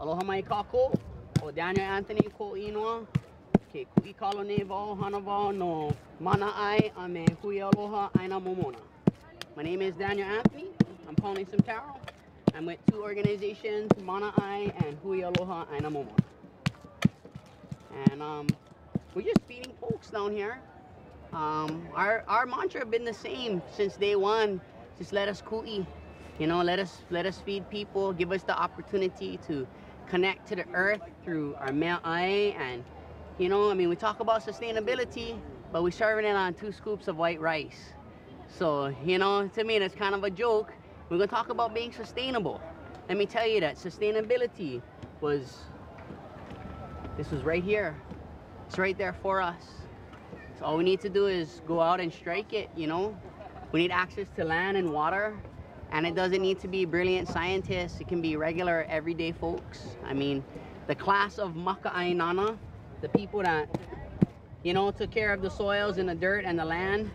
Aloha mai kako, o Daniel Anthony ko inoa, ke kui kalo ne vau hana vau no mana ai a me hui aloha aina momona. My name is Daniel Anthony. I'm calling some taro. I'm with two organizations, Mana Ai and Hui Aloha Aina Momona. And we're just feeding folks down here. Our mantra have been the same since day one. Just let us kui, you know, let us feed people, give us the opportunity to connect to the earth through our mea ai. And you know, I mean, we talk about sustainability, but we're serving it on 2 scoops of white rice. So, you know, to me, that's kind of a joke. We're going to talk about being sustainable. Let me tell you that sustainability this was right here. It's right there for us. So all we need to do is go out and strike it, you know. We need access to land and water. And it doesn't need to be brilliant scientists. It can be regular, everyday folks. I mean, the class of maka'ainana, the people that, you know, took care of the soils and the dirt and the land,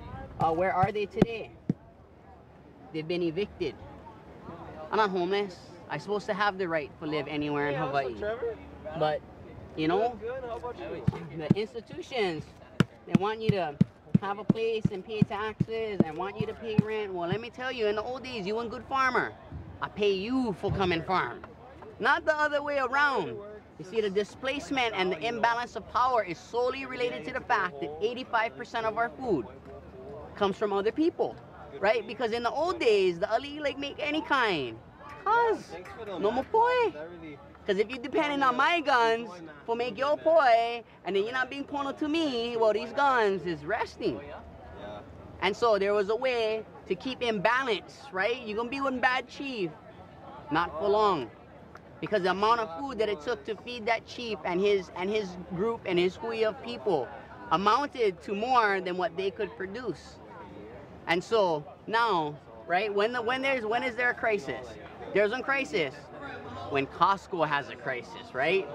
where are they today? They've been evicted. I'm not homeless. I'm supposed to have the right to live anywhere in Hawaii. But, you know, the institutions, they want you to have a place and pay taxes and want you to pay rent. Well, let me tell you, in the old days, you weren't a good farmer. I pay you for coming farm. Not the other way around. You see, the displacement and the imbalance of power is solely related to the fact that 85% of our food comes from other people. Right? Because in the old days, the ali like make any kind. Cause no more poi. Because if you're depending on my guns for make your poi, and then you're not being pono to me, well, these guns is resting. And so there was a way to keep in balance, right? You're gonna be one bad chief, not for long, because the amount of food that it took to feed that chief and his group and his hui of people amounted to more than what they could produce. And so now, right, when is there a crisis? There's a crisis when Costco has a crisis, right?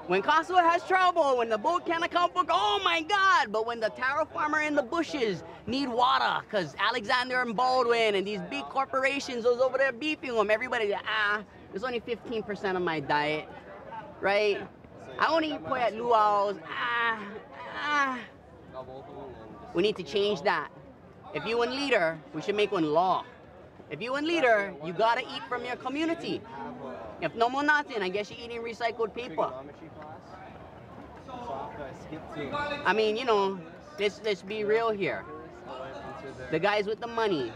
When Costco has trouble, when the boat can't account for, oh my God! But when the taro farmer in the bushes need water, because Alexander and Baldwin and these big corporations was over there beefing them, everybody, there's only 15% of my diet, right? I only eat poi at luau's, We need to change that. If you want leader, we should make one law. If you want leader, you gotta eat from your community. If no more nothing, I guess you're eating recycled paper. I mean, you know, let's be real here. The guys with the money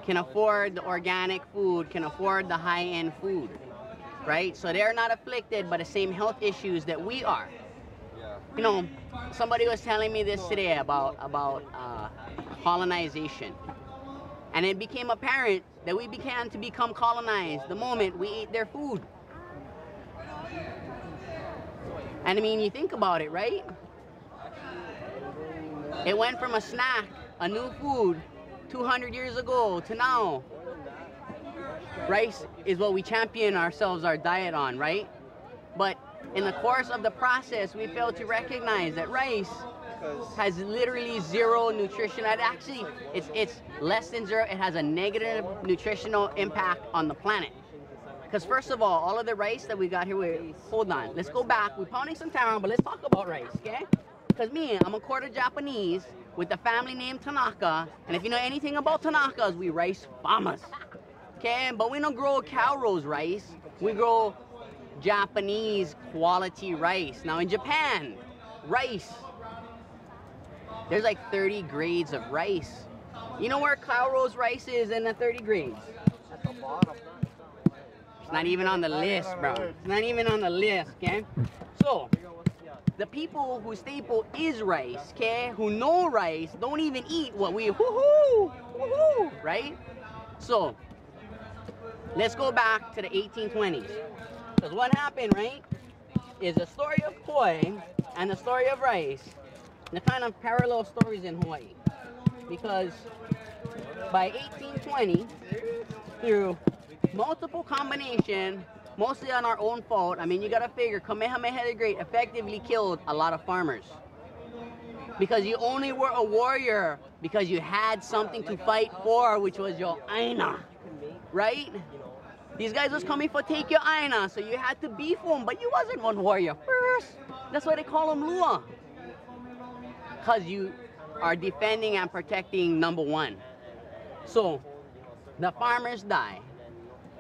can afford the organic food, can afford the high-end food, right? So they're not afflicted by the same health issues that we are. You know, somebody was telling me this today about colonization. And it became apparent that we began to become colonized the moment we ate their food. And I mean, you think about it, right? It went from a snack, a new food, 200 years ago to now. Rice is what we champion ourselves, our diet on, right? But in the course of the process, we failed to recognize that rice has literally zero nutrition. Actually, it's less than zero. It has a negative nutritional impact on the planet. Because first of all of the rice that we got here, hold on, let's go back. We're pounding some taro, but let's talk about rice, okay? Because I'm a quarter Japanese with a family named Tanaka, and if you know anything about Tanakas, we rice farmers, okay? But we don't grow cow rose rice. We grow Japanese quality rice. Now in Japan, rice, there's like 30 grades of rice. You know where cow rose rice is in the 30 grades? At the bottom. It's not even on the list, bro. It's not even on the list, okay? So, the people whose staple is rice, okay, who know rice, don't even eat what we, woohoo, right? So, let's go back to the 1820s. Because what happened, right, is the story of poi and the story of rice, the kind of parallel stories in Hawaii. Because by 1820, through multiple combination, mostly on our own fault, I mean, you gotta figure, Kamehameha the Great effectively killed a lot of farmers. Because you only were a warrior because you had something to fight for, which was your aina, right? These guys was coming for take your aina, so you had to beef them, but you wasn't one warrior first. That's why they call them lua. Because you are defending and protecting number one. So the farmers die,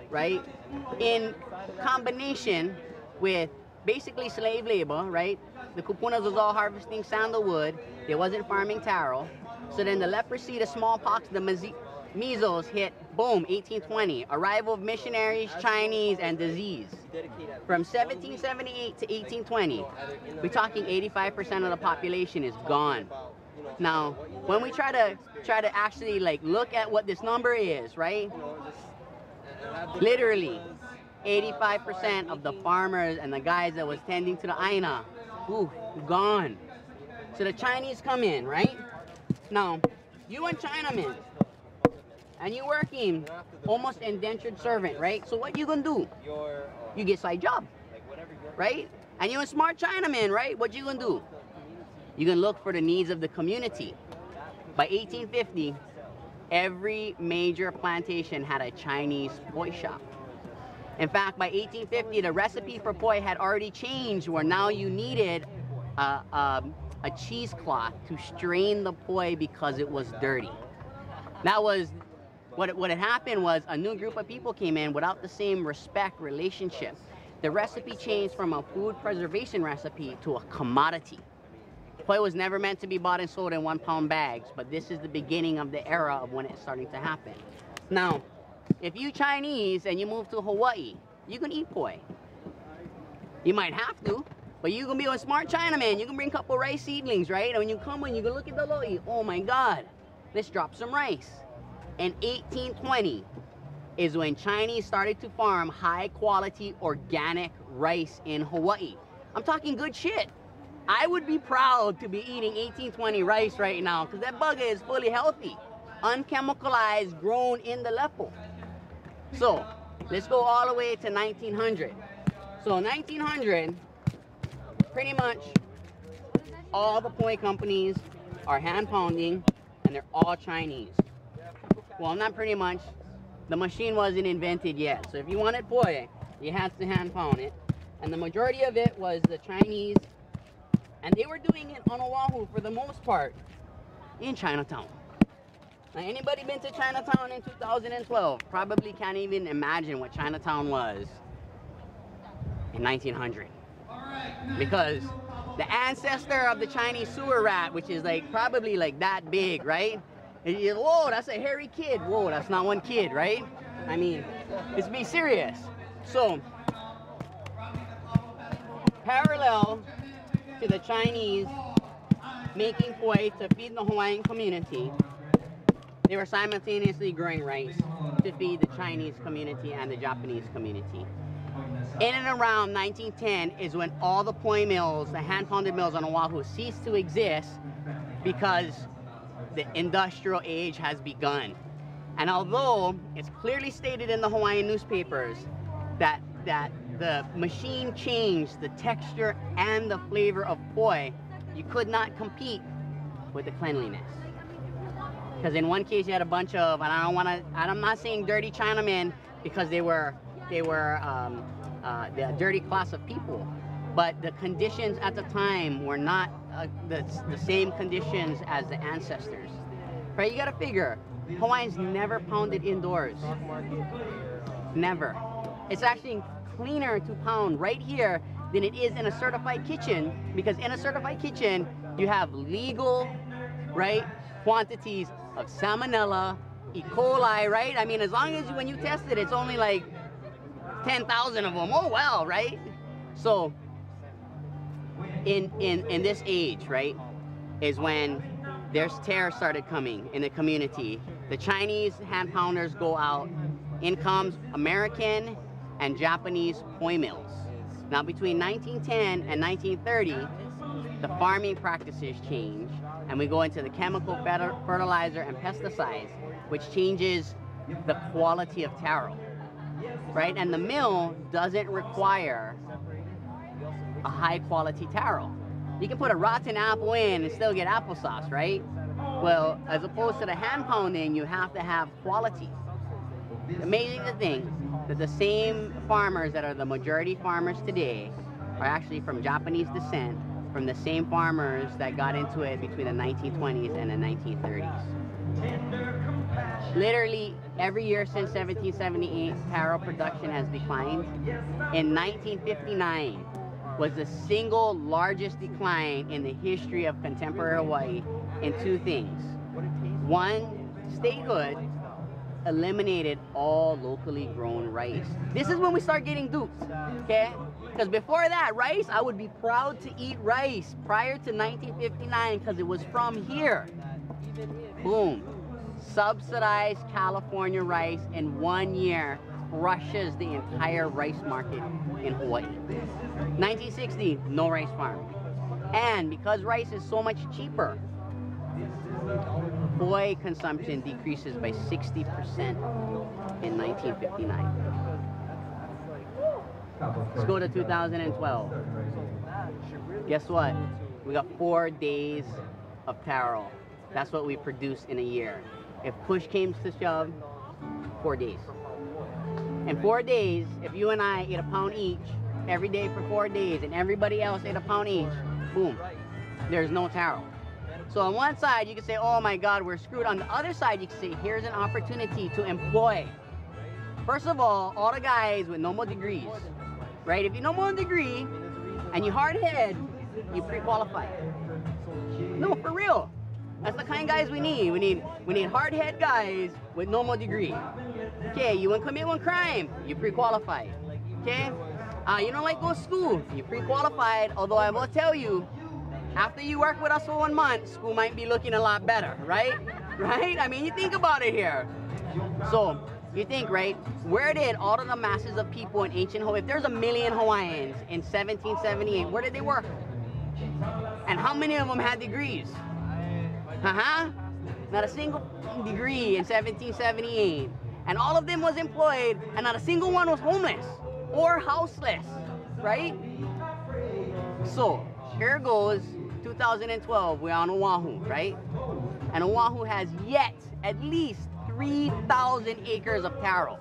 right? In combination with basically slave labor, right? The kupunas was all harvesting sandalwood. They wasn't farming taro. So then the leprosy, the smallpox, the measles hit, boom, 1820. Arrival of missionaries, Chinese, and disease. From 1778 to 1820, we're talking 85% of the population is gone. Now, when we try to actually like look at what this number is, right? Literally, 85% of the farmers and the guys that was tending to the aina, ooh, gone. So the Chinese come in, right? Now, you and Chinamen, and you working almost indentured servant, right? So what you gonna do? You get side job, right? And you a smart Chinaman, right? What you gonna do? You can look for the needs of the community. By 1850, every major plantation had a Chinese poi shop. In fact, by 1850, the recipe for poi had already changed, where now you needed a cheesecloth to strain the poi because it was dirty. That was, what had happened was a new group of people came in without the same respect relationship. The recipe changed from a food preservation recipe to a commodity. Poi was never meant to be bought and sold in 1 pound bags, but this is the beginning of the era of when it's starting to happen. Now, if you Chinese and you move to Hawaii, you can eat poi. You might have to, but you can be a smart Chinaman. You can bring a couple rice seedlings, right? And when you come in, you can look at the lo'i. Oh my God, let's drop some rice. In 1820 is when Chinese started to farm high quality organic rice in Hawaii. I'm talking good shit. I would be proud to be eating 1820 rice right now because that bugger is fully healthy, unchemicalized, grown in the lepo. So let's go all the way to 1900. So 1900, pretty much all the poi companies are hand pounding and they're all Chinese. Well, not pretty much. The machine wasn't invented yet. So if you wanted poi, you had to hand pound it. And the majority of it was the Chinese. And they were doing it on Oahu for the most part in Chinatown. Now, anybody been to Chinatown in 2012 probably can't even imagine what Chinatown was in 1900. Because the ancestor of the Chinese sewer rat, which is like probably like that big, right? Whoa, that's a hairy kid. Whoa, that's not one kid, right? I mean, let's be serious. So, parallel to the Chinese making poi to feed the Hawaiian community, they were simultaneously growing rice to feed the Chinese community and the Japanese community. In and around 1910 is when all the poi mills, the hand-pounded mills on Oahu, ceased to exist because the industrial age has begun. And although it's clearly stated in the Hawaiian newspapers that the machine changed the texture and the flavor of poi, you could not compete with the cleanliness. Because in one case you had a bunch of, and I'm not saying dirty Chinamen because they were the dirty class of people, but the conditions at the time were not the same conditions as the ancestors. Right? You gotta figure, Hawaiians never pounded indoors. Never. It's actually cleaner to pound right here than it is in a certified kitchen, because in a certified kitchen you have legal, right, quantities of salmonella, E. coli, right? I mean, as long as when you test it, it's only like 10,000 of them. Oh well, right? So in this age, right, is when there's terror started coming in the community. The Chinese hand pounders go out. In comes American and Japanese poi mills. Now between 1910 and 1930, the farming practices change and we go into the chemical fertilizer and pesticides, which changes the quality of taro, right? And the mill doesn't require a high quality taro. You can put a rotten apple in and still get applesauce, right? Well, as opposed to the hand pounding, you have to have quality. Amazing to think that the same farmers that are the majority farmers today are actually from Japanese descent, from the same farmers that got into it between the 1920s and the 1930s. Literally every year since 1778, taro production has declined. In 1959 was the single largest decline in the history of contemporary Hawaii in two things. One, statehood eliminated all locally grown rice. This is when we start getting duped, okay? Because before that, rice, I would be proud to eat rice prior to 1959 because it was from here. Boom. Subsidized California rice in 1 year crushes the entire rice market in Hawaii. 1960, no rice farm. And because rice is so much cheaper, poi consumption decreases by 60% in 1959. Let's go to 2012. Guess what? We got 4 days of taro. That's what we produce in a year. If push came to shove, 4 days. In 4 days, if you and I ate a pound each every day for 4 days and everybody else ate a pound each, boom, there's no taro. So on one side, you can say, oh my God, we're screwed. On the other side, you can say, here's an opportunity to employ. First of all the guys with no more degrees, right? If you no more degree and you hard head, you pre-qualify. No, for real. That's the kind of guys we need. We need hard head guys with no more degree. Okay, you want to commit one crime, you pre-qualified. Okay, you don't like going to school, you pre-qualified. Although I will tell you, after you work with us for 1 month, school might be looking a lot better, right? Right? I mean, you think about it here. So, you think, right? Where did all of the masses of people in ancient Hawaii, if there's 1 million Hawaiians in 1778, where did they work? And how many of them had degrees? Not a single degree in 1778. And all of them was employed, and not a single one was homeless or houseless, right? So, here goes 2012, we're on Oahu, right? And Oahu has yet at least 3,000 acres of taro.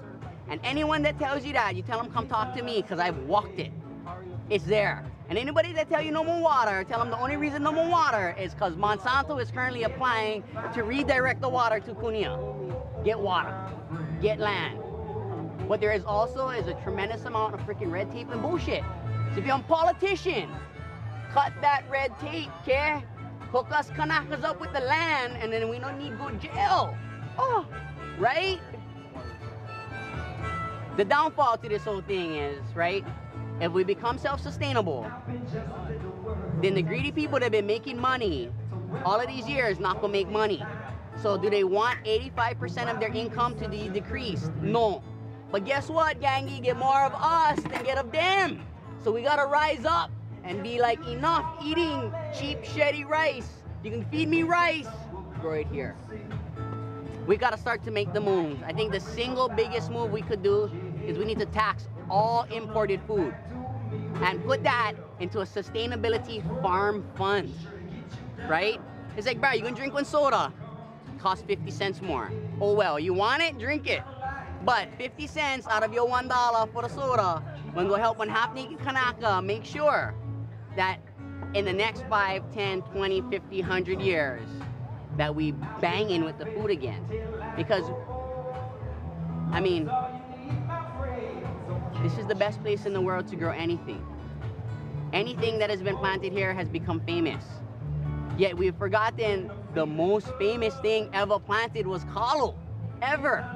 And anyone that tells you that, you tell them, come talk to me, because I've walked it. It's there. And anybody that tell you no more water, tell them the only reason no more water is because Monsanto is currently applying to redirect the water to Kunia. Get water. Get land. What there is also is a tremendous amount of freaking red tape and bullshit. So if you're a politician, cut that red tape, okay? Hook us Kanakas up with the land, and then we don't need to go to jail. Oh, right? The downfall to this whole thing is, right? If we become self-sustainable, then the greedy people that have been making money all of these years not gonna make money. So do they want 85% of their income to be decreased? No. But guess what, gangy? Get more of us than get of them. So we gotta rise up and be like, enough eating cheap, shitty rice. You can feed me rice, grow it here. We gotta start to make the moves. I think the single biggest move we could do is we need to tax all imported food and put that into a sustainability farm fund, right? It's like, bro, you gonna drink one soda, costs 50 cents more. Oh well, you want it, drink it. But 50 cents out of your $1 for the soda will go help one half-naked Kanaka make sure that in the next 5, 10, 20, 50, 100 years that we bang in with the food again. Because, I mean, this is the best place in the world to grow anything. Anything that has been planted here has become famous. Yet we've forgotten the most famous thing ever planted was kalo, ever.